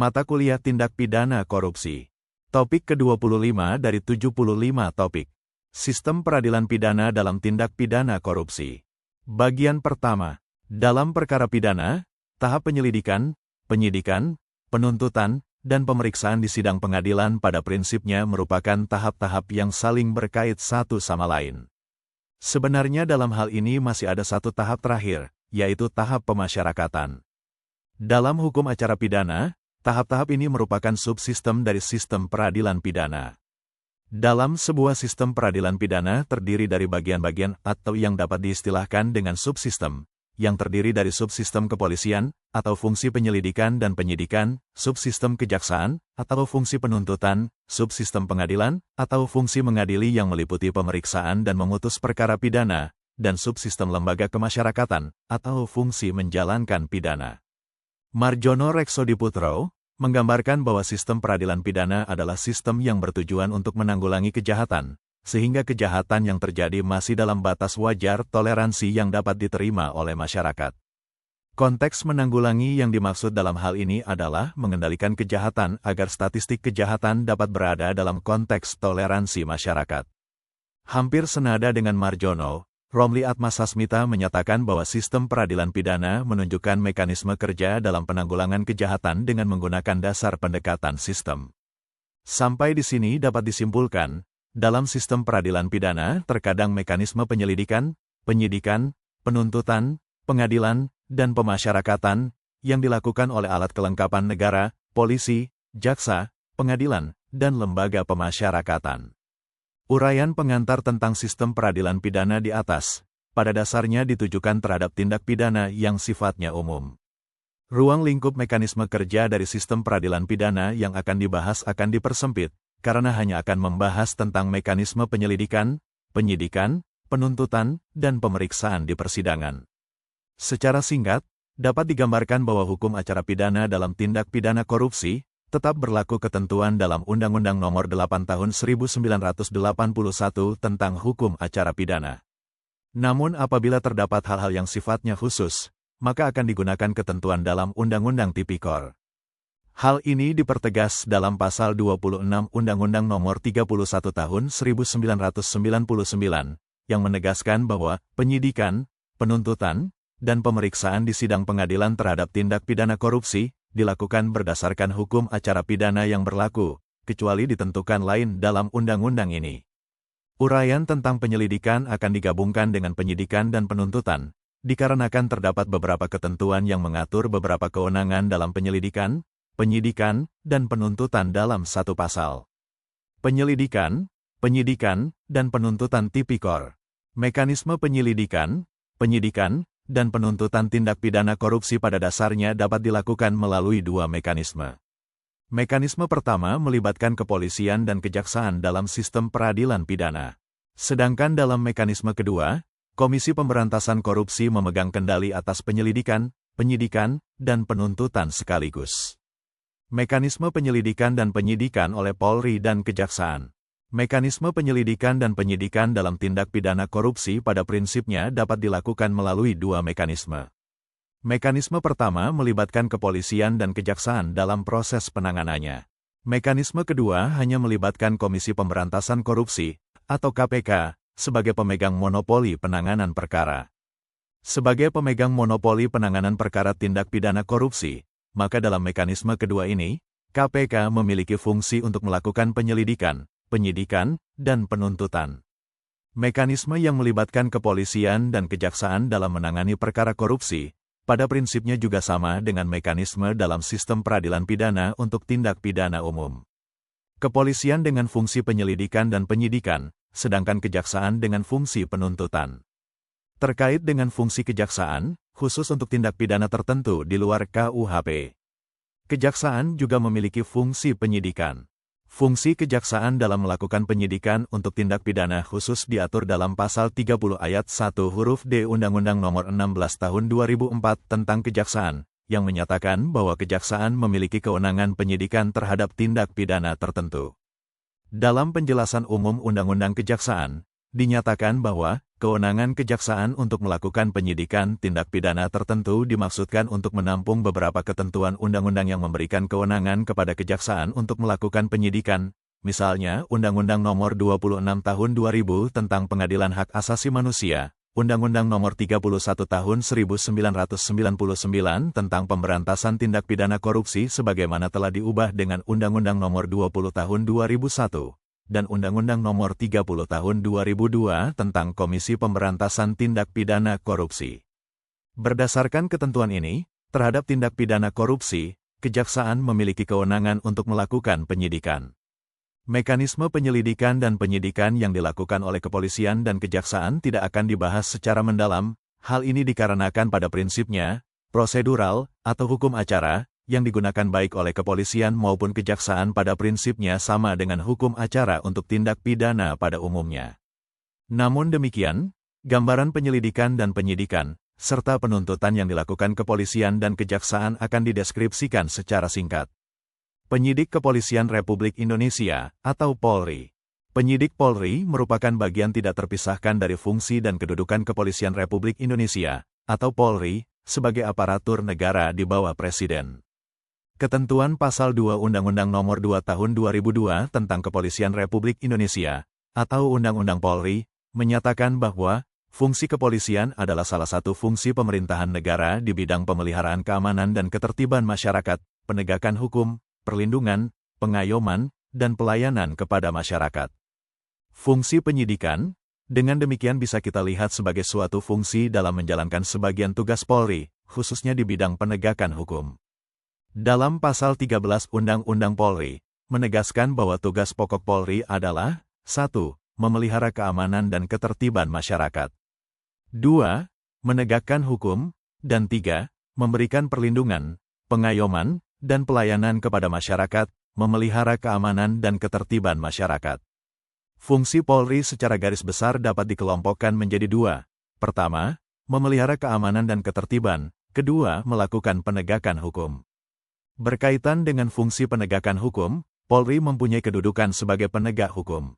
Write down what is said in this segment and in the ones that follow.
Mata kuliah tindak pidana korupsi. Topik ke-25 dari 75 topik. Sistem peradilan pidana dalam tindak pidana korupsi. Bagian pertama. Dalam perkara pidana, tahap penyelidikan, penyidikan, penuntutan, dan pemeriksaan di sidang pengadilan pada prinsipnya merupakan tahap-tahap yang saling berkait satu sama lain. Sebenarnya dalam hal ini masih ada satu tahap terakhir, yaitu tahap pemasyarakatan. Dalam hukum acara pidana, tahap-tahap ini merupakan subsistem dari sistem peradilan pidana. Dalam sebuah sistem peradilan pidana terdiri dari bagian-bagian atau yang dapat diistilahkan dengan subsistem, yang terdiri dari subsistem kepolisian, atau fungsi penyelidikan dan penyidikan, subsistem kejaksaan, atau fungsi penuntutan, subsistem pengadilan, atau fungsi mengadili yang meliputi pemeriksaan dan memutus perkara pidana, dan subsistem lembaga kemasyarakatan, atau fungsi menjalankan pidana. Marjono Reksodiputro menggambarkan bahwa sistem peradilan pidana adalah sistem yang bertujuan untuk menanggulangi kejahatan, sehingga kejahatan yang terjadi masih dalam batas wajar toleransi yang dapat diterima oleh masyarakat. Konteks menanggulangi yang dimaksud dalam hal ini adalah mengendalikan kejahatan agar statistik kejahatan dapat berada dalam konteks toleransi masyarakat. Hampir senada dengan Marjono, Romli Atmasasmita menyatakan bahwa sistem peradilan pidana menunjukkan mekanisme kerja dalam penanggulangan kejahatan dengan menggunakan dasar pendekatan sistem. Sampai di sini dapat disimpulkan, dalam sistem peradilan pidana terkadang mekanisme penyelidikan, penyidikan, penuntutan, pengadilan, dan pemasyarakatan yang dilakukan oleh alat kelengkapan negara, polisi, jaksa, pengadilan, dan lembaga pemasyarakatan. Uraian pengantar tentang sistem peradilan pidana di atas, pada dasarnya ditujukan terhadap tindak pidana yang sifatnya umum. Ruang lingkup mekanisme kerja dari sistem peradilan pidana yang akan dibahas akan dipersempit, karena hanya akan membahas tentang mekanisme penyelidikan, penyidikan, penuntutan, dan pemeriksaan di persidangan. Secara singkat, dapat digambarkan bahwa hukum acara pidana dalam tindak pidana korupsi tetap berlaku ketentuan dalam Undang-Undang Nomor 8 Tahun 1981 tentang Hukum Acara Pidana. Namun apabila terdapat hal-hal yang sifatnya khusus, maka akan digunakan ketentuan dalam Undang-Undang Tipikor. Hal ini dipertegas dalam Pasal 26 Undang-Undang Nomor 31 Tahun 1999, yang menegaskan bahwa penyidikan, penuntutan, dan pemeriksaan di sidang pengadilan terhadap tindak pidana korupsi dilakukan berdasarkan hukum acara pidana yang berlaku, kecuali ditentukan lain dalam undang-undang ini. Uraian tentang penyelidikan akan digabungkan dengan penyidikan dan penuntutan, dikarenakan terdapat beberapa ketentuan yang mengatur beberapa kewenangan dalam penyelidikan, penyidikan, dan penuntutan dalam satu pasal. Penyelidikan, penyidikan, dan penuntutan tipikor. Mekanisme penyelidikan, penyidikan, dan penuntutan tindak pidana korupsi pada dasarnya dapat dilakukan melalui dua mekanisme. Mekanisme pertama melibatkan kepolisian dan kejaksaan dalam sistem peradilan pidana. Sedangkan dalam mekanisme kedua, Komisi Pemberantasan Korupsi memegang kendali atas penyelidikan, penyidikan, dan penuntutan sekaligus. Mekanisme penyelidikan dan penyidikan oleh Polri dan Kejaksaan. Mekanisme penyelidikan dan penyidikan dalam tindak pidana korupsi pada prinsipnya dapat dilakukan melalui dua mekanisme. Mekanisme pertama melibatkan kepolisian dan kejaksaan dalam proses penanganannya. Mekanisme kedua hanya melibatkan Komisi Pemberantasan Korupsi, atau KPK, sebagai pemegang monopoli penanganan perkara. Sebagai pemegang monopoli penanganan perkara tindak pidana korupsi, maka dalam mekanisme kedua ini, KPK memiliki fungsi untuk melakukan penyelidikan, penyidikan, dan penuntutan. Mekanisme yang melibatkan kepolisian dan kejaksaan dalam menangani perkara korupsi, pada prinsipnya juga sama dengan mekanisme dalam sistem peradilan pidana untuk tindak pidana umum. Kepolisian dengan fungsi penyelidikan dan penyidikan, sedangkan kejaksaan dengan fungsi penuntutan. Terkait dengan fungsi kejaksaan, khusus untuk tindak pidana tertentu di luar KUHP. Kejaksaan juga memiliki fungsi penyidikan. Fungsi kejaksaan dalam melakukan penyidikan untuk tindak pidana khusus diatur dalam Pasal 30 Ayat 1 huruf D Undang-Undang Nomor 16 Tahun 2004 tentang Kejaksaan, yang menyatakan bahwa kejaksaan memiliki kewenangan penyidikan terhadap tindak pidana tertentu. Dalam penjelasan umum Undang-Undang Kejaksaan, dinyatakan bahwa kewenangan kejaksaan untuk melakukan penyidikan tindak pidana tertentu dimaksudkan untuk menampung beberapa ketentuan undang-undang yang memberikan kewenangan kepada kejaksaan untuk melakukan penyidikan, misalnya Undang-Undang Nomor 26 Tahun 2000 tentang Pengadilan Hak Asasi Manusia, Undang-Undang Nomor 31 Tahun 1999 tentang Pemberantasan Tindak Pidana Korupsi sebagaimana telah diubah dengan Undang-Undang Nomor 20 Tahun 2001. Dan Undang-Undang Nomor 30 Tahun 2002 tentang Komisi Pemberantasan Tindak Pidana Korupsi. Berdasarkan ketentuan ini, terhadap tindak pidana korupsi, kejaksaan memiliki kewenangan untuk melakukan penyidikan. Mekanisme penyelidikan dan penyidikan yang dilakukan oleh kepolisian dan kejaksaan tidak akan dibahas secara mendalam, hal ini dikarenakan pada prinsipnya, prosedural, atau hukum acara, yang digunakan baik oleh kepolisian maupun kejaksaan pada prinsipnya sama dengan hukum acara untuk tindak pidana pada umumnya. Namun demikian, gambaran penyelidikan dan penyidikan, serta penuntutan yang dilakukan kepolisian dan kejaksaan akan dideskripsikan secara singkat. Penyidik Kepolisian Republik Indonesia, atau Polri. Penyidik Polri merupakan bagian tidak terpisahkan dari fungsi dan kedudukan Kepolisian Republik Indonesia, atau Polri, sebagai aparatur negara di bawah Presiden. Ketentuan Pasal 2 Undang-Undang Nomor 2 Tahun 2002 tentang Kepolisian Republik Indonesia, atau Undang-Undang Polri, menyatakan bahwa fungsi kepolisian adalah salah satu fungsi pemerintahan negara di bidang pemeliharaan keamanan dan ketertiban masyarakat, penegakan hukum, perlindungan, pengayoman, dan pelayanan kepada masyarakat. Fungsi penyidikan, dengan demikian bisa kita lihat sebagai suatu fungsi dalam menjalankan sebagian tugas Polri, khususnya di bidang penegakan hukum. Dalam Pasal 13 Undang-Undang Polri, menegaskan bahwa tugas pokok Polri adalah 1. Memelihara keamanan dan ketertiban masyarakat. 2. Menegakkan hukum, dan 3. Memberikan perlindungan, pengayoman, dan pelayanan kepada masyarakat, memelihara keamanan dan ketertiban masyarakat. Fungsi Polri secara garis besar dapat dikelompokkan menjadi 2. Pertama, memelihara keamanan dan ketertiban. Kedua, melakukan penegakan hukum. Berkaitan dengan fungsi penegakan hukum, Polri mempunyai kedudukan sebagai penegak hukum.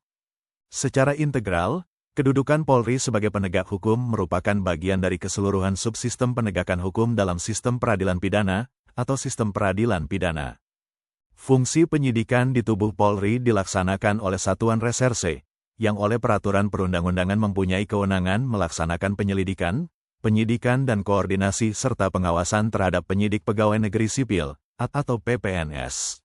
Secara integral, kedudukan Polri sebagai penegak hukum merupakan bagian dari keseluruhan subsistem penegakan hukum dalam sistem peradilan pidana, atau sistem peradilan pidana. Fungsi penyidikan di tubuh Polri dilaksanakan oleh Satuan Reserse, yang oleh peraturan perundang-undangan mempunyai kewenangan melaksanakan penyelidikan, penyidikan dan koordinasi serta pengawasan terhadap penyidik pegawai negeri sipil, atau PPNS.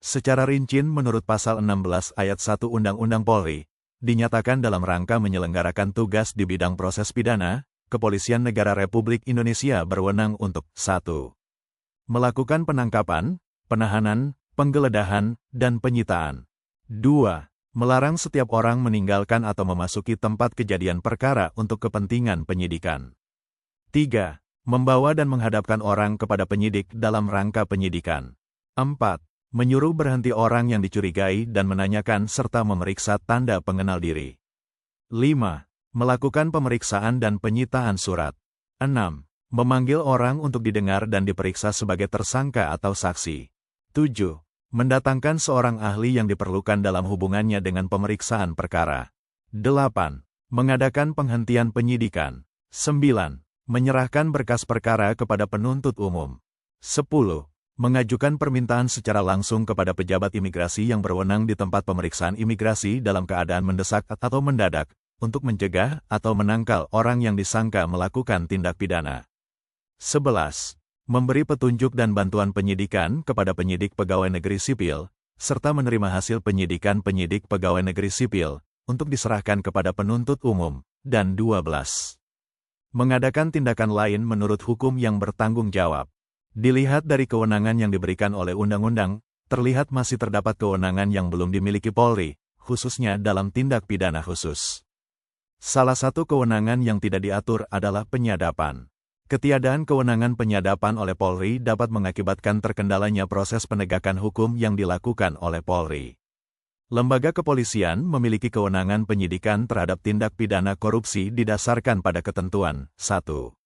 Secara rinci menurut Pasal 16 Ayat 1 Undang-Undang Polri, dinyatakan dalam rangka menyelenggarakan tugas di bidang proses pidana, Kepolisian Negara Republik Indonesia berwenang untuk 1. Melakukan penangkapan, penahanan, penggeledahan, dan penyitaan. 2. Melarang setiap orang meninggalkan atau memasuki tempat kejadian perkara untuk kepentingan penyidikan. 3. Membawa dan menghadapkan orang kepada penyidik dalam rangka penyidikan. 4. Menyuruh berhenti orang yang dicurigai dan menanyakan serta memeriksa tanda pengenal diri. 5. Melakukan pemeriksaan dan penyitaan surat. 6. Memanggil orang untuk didengar dan diperiksa sebagai tersangka atau saksi. 7. Mendatangkan seorang ahli yang diperlukan dalam hubungannya dengan pemeriksaan perkara. 8. Mengadakan penghentian penyidikan. 9. Menyerahkan berkas perkara kepada penuntut umum. 10. Mengajukan permintaan secara langsung kepada pejabat imigrasi yang berwenang di tempat pemeriksaan imigrasi dalam keadaan mendesak atau mendadak, untuk mencegah atau menangkal orang yang disangka melakukan tindak pidana. 11. Memberi petunjuk dan bantuan penyidikan kepada penyidik pegawai negeri sipil, serta menerima hasil penyidikan penyidik pegawai negeri sipil, untuk diserahkan kepada penuntut umum. Dan 12. Mengadakan tindakan lain menurut hukum yang bertanggung jawab. Dilihat dari kewenangan yang diberikan oleh undang-undang, terlihat masih terdapat kewenangan yang belum dimiliki Polri, khususnya dalam tindak pidana khusus. Salah satu kewenangan yang tidak diatur adalah penyadapan. Ketiadaan kewenangan penyadapan oleh Polri dapat mengakibatkan terkendalanya proses penegakan hukum yang dilakukan oleh Polri. Lembaga kepolisian memiliki kewenangan penyidikan terhadap tindak pidana korupsi didasarkan pada ketentuan 1.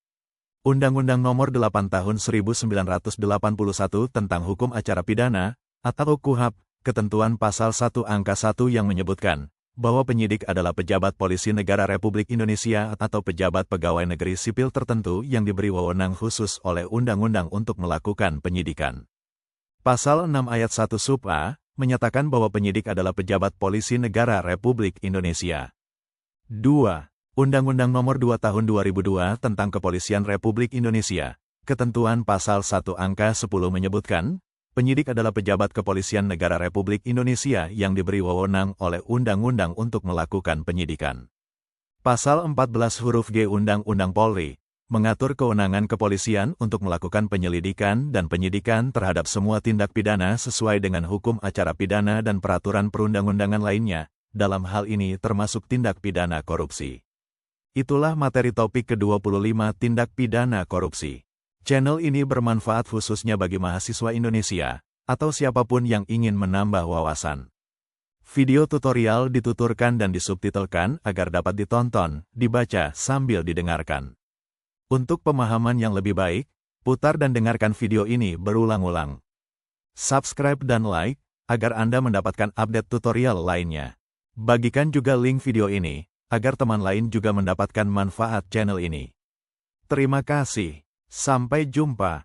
Undang-Undang Nomor 8 Tahun 1981 tentang Hukum Acara Pidana, atau KUHP, ketentuan Pasal 1 Angka 1 yang menyebutkan, bahwa penyidik adalah pejabat polisi negara Republik Indonesia atau pejabat pegawai negeri sipil tertentu yang diberi wewenang khusus oleh undang-undang untuk melakukan penyidikan. Pasal 6 ayat 1 sub A menyatakan bahwa penyidik adalah pejabat polisi negara Republik Indonesia. 2. Undang-Undang Nomor 2 Tahun 2002 tentang Kepolisian Republik Indonesia, ketentuan pasal 1 angka 10 menyebutkan, penyidik adalah pejabat kepolisian negara Republik Indonesia yang diberi wewenang oleh undang-undang untuk melakukan penyidikan. Pasal 14 huruf G Undang-Undang Polri mengatur kewenangan kepolisian untuk melakukan penyelidikan dan penyidikan terhadap semua tindak pidana sesuai dengan hukum acara pidana dan peraturan perundang-undangan lainnya, dalam hal ini termasuk tindak pidana korupsi. Itulah materi topik ke-25 tindak pidana korupsi. Channel ini bermanfaat khususnya bagi mahasiswa Indonesia, atau siapapun yang ingin menambah wawasan. Video tutorial dituturkan dan disubtitelkan agar dapat ditonton, dibaca, sambil didengarkan. Untuk pemahaman yang lebih baik, putar dan dengarkan video ini berulang-ulang. Subscribe dan like, agar Anda mendapatkan update tutorial lainnya. Bagikan juga link video ini, agar teman lain juga mendapatkan manfaat channel ini. Terima kasih. Sampai jumpa.